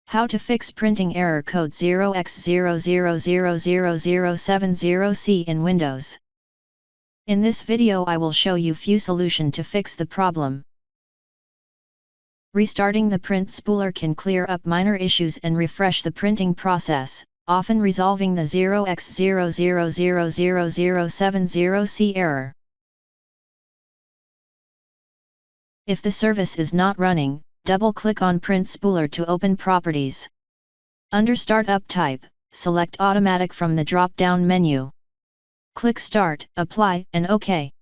How to fix printing error code 0x0000070c in Windows. In this video I will show you few solution to fix the problem. Restarting the print spooler can clear up minor issues and refresh the printing process, often resolving the 0x0000070c error. If the service is not running, double-click on Print Spooler to open Properties. Under Startup Type, select Automatic from the drop-down menu. Click Start, Apply, and OK.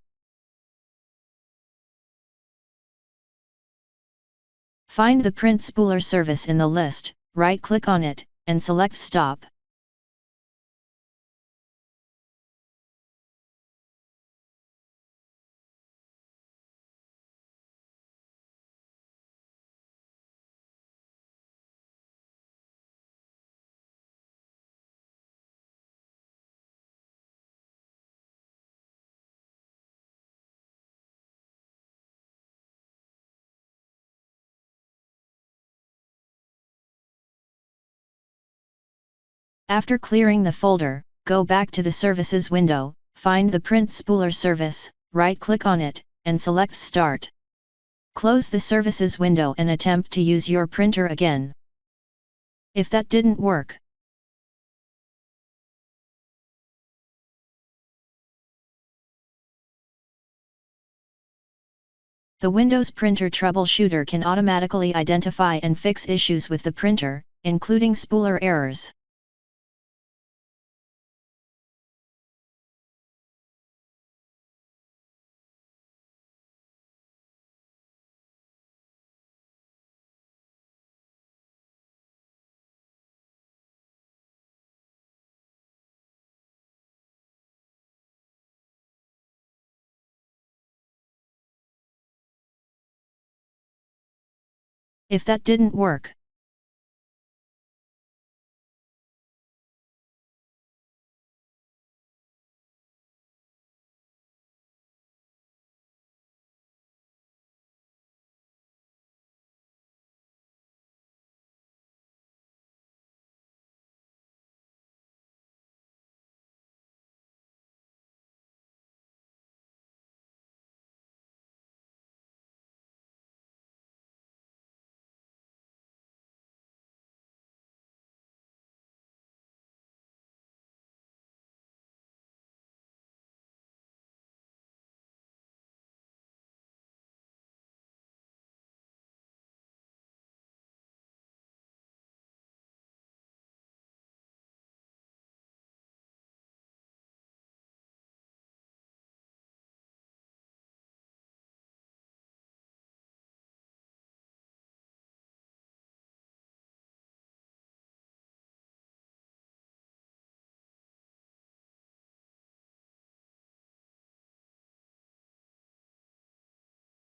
Find the Print Spooler service in the list, right-click on it, and select Stop. After clearing the folder, go back to the Services window, find the Print Spooler service, right-click on it, and select Start. Close the Services window and attempt to use your printer again. If that didn't work, the Windows Printer Troubleshooter can automatically identify and fix issues with the printer, including spooler errors. If that didn't work,